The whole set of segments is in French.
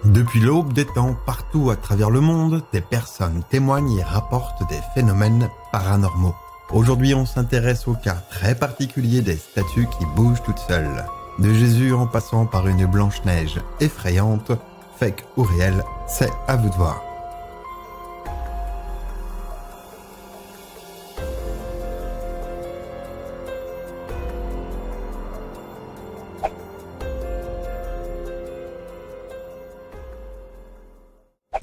Depuis l'aube des temps, partout à travers le monde, des personnes témoignent et rapportent des phénomènes paranormaux. Aujourd'hui, on s'intéresse au cas très particulier des statues qui bougent toutes seules. De Jésus en passant par une Blanche-Neige effrayante, fake ou réel, c'est à vous de voir.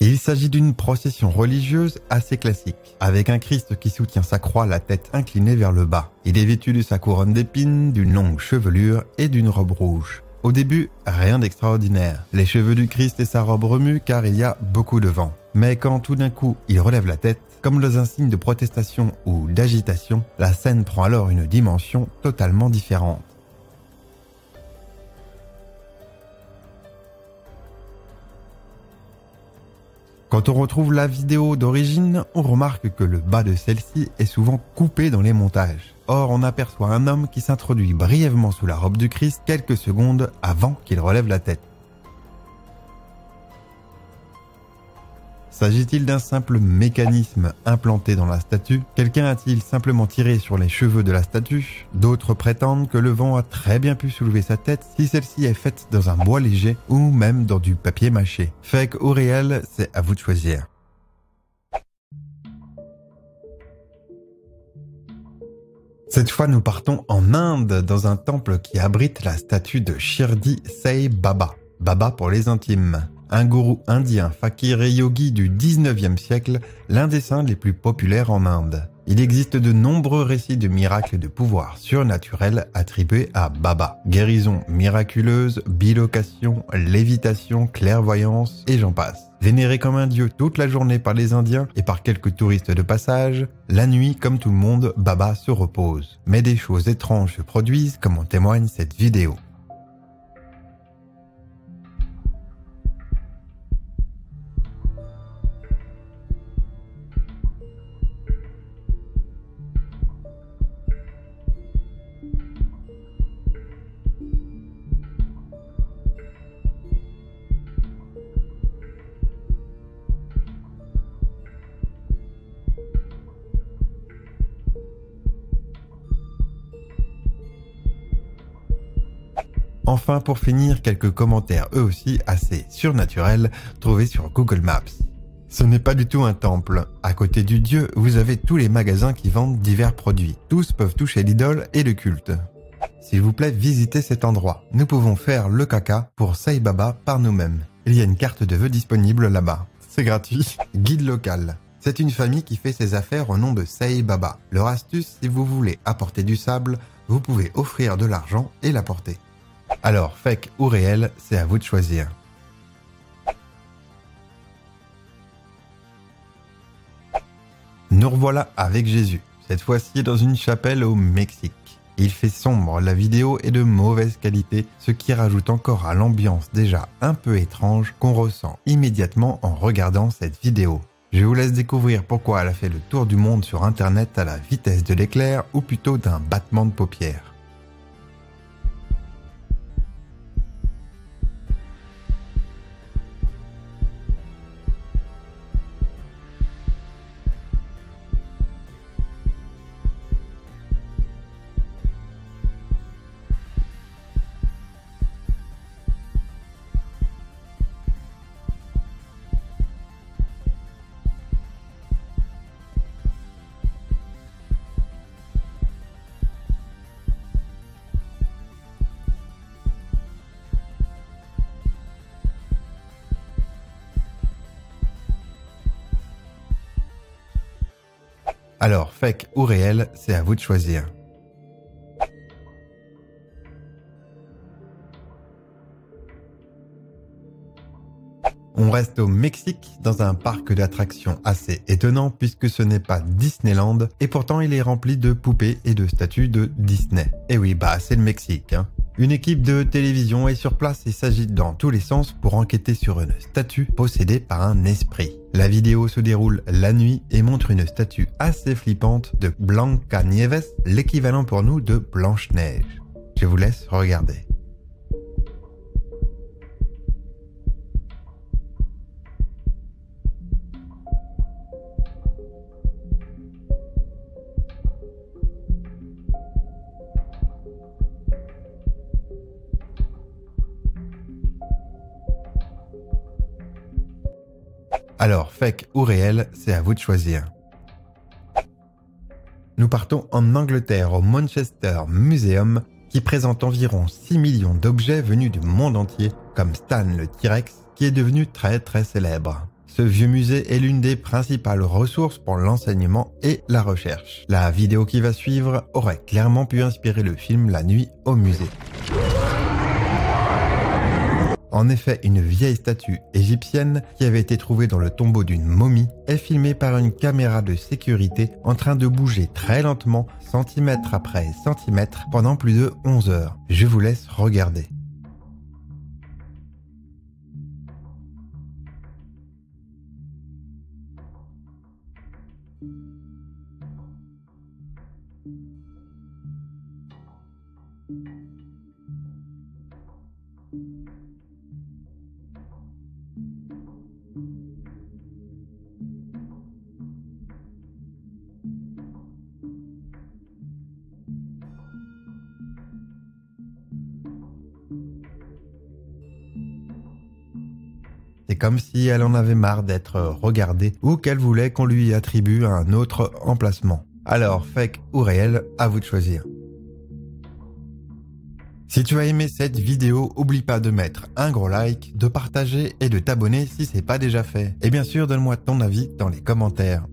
Il s'agit d'une procession religieuse assez classique, avec un Christ qui soutient sa croix la tête inclinée vers le bas. Il est vêtu de sa couronne d'épines, d'une longue chevelure et d'une robe rouge. Au début, rien d'extraordinaire. Les cheveux du Christ et sa robe remuent car il y a beaucoup de vent. Mais quand tout d'un coup, il relève la tête, comme dans un signe de protestation ou d'agitation, la scène prend alors une dimension totalement différente. Quand on retrouve la vidéo d'origine, on remarque que le bas de celle-ci est souvent coupé dans les montages. Or, on aperçoit un homme qui s'introduit brièvement sous la robe du Christ quelques secondes avant qu'il relève la tête. S'agit-il d'un simple mécanisme implanté dans la statue? Quelqu'un a-t-il simplement tiré sur les cheveux de la statue? D'autres prétendent que le vent a très bien pu soulever sa tête si celle-ci est faite dans un bois léger ou même dans du papier mâché. Fake ou réel, c'est à vous de choisir. Cette fois, nous partons en Inde, dans un temple qui abrite la statue de Shirdi Sai Baba. Baba pour les intimes. Un gourou indien, fakir et yogi du 19e siècle, l'un des saints les plus populaires en Inde. Il existe de nombreux récits de miracles et de pouvoirs surnaturels attribués à Baba. Guérison miraculeuse, bilocation, lévitation, clairvoyance et j'en passe. Vénéré comme un dieu toute la journée par les Indiens et par quelques touristes de passage, la nuit, comme tout le monde, Baba se repose. Mais des choses étranges se produisent, comme en témoigne cette vidéo. Enfin, pour finir, quelques commentaires eux aussi assez surnaturels trouvés sur Google Maps. Ce n'est pas du tout un temple. À côté du dieu, vous avez tous les magasins qui vendent divers produits. Tous peuvent toucher l'idole et le culte. S'il vous plaît, visitez cet endroit. Nous pouvons faire le caca pour Sai Baba par nous-mêmes. Il y a une carte de vœux disponible là-bas. C'est gratuit. Guide local. C'est une famille qui fait ses affaires au nom de Sai Baba. Leur astuce, si vous voulez apporter du sable, vous pouvez offrir de l'argent et l'apporter. Alors, fake ou réel, c'est à vous de choisir. Nous revoilà avec Jésus, cette fois-ci dans une chapelle au Mexique. Il fait sombre, la vidéo est de mauvaise qualité, ce qui rajoute encore à l'ambiance déjà un peu étrange qu'on ressent immédiatement en regardant cette vidéo. Je vous laisse découvrir pourquoi elle a fait le tour du monde sur internet à la vitesse de l'éclair ou plutôt d'un battement de paupières. Alors, fake ou réel, c'est à vous de choisir. On reste au Mexique, dans un parc d'attractions assez étonnant puisque ce n'est pas Disneyland et pourtant il est rempli de poupées et de statues de Disney. Et oui, bah c'est le Mexique, hein. Une équipe de télévision est sur place et s'agite dans tous les sens pour enquêter sur une statue possédée par un esprit. La vidéo se déroule la nuit et montre une statue assez flippante de Blancanieves, l'équivalent pour nous de Blanche-Neige. Je vous laisse regarder. Alors, fake ou réel, c'est à vous de choisir. Nous partons en Angleterre au Manchester Museum qui présente environ 6 millions d'objets venus du monde entier, comme Stan le T-Rex qui est devenu très célèbre. Ce vieux musée est l'une des principales ressources pour l'enseignement et la recherche. La vidéo qui va suivre aurait clairement pu inspirer le film La nuit au musée. En effet, une vieille statue égyptienne qui avait été trouvée dans le tombeau d'une momie est filmée par une caméra de sécurité en train de bouger très lentement, centimètre après centimètre, pendant plus de 11 heures. Je vous laisse regarder. C'est comme si elle en avait marre d'être regardée ou qu'elle voulait qu'on lui attribue un autre emplacement. Alors, fake ou réel, à vous de choisir. Si tu as aimé cette vidéo, oublie pas de mettre un gros like, de partager et de t'abonner si c'est pas déjà fait. Et bien sûr, donne-moi ton avis dans les commentaires.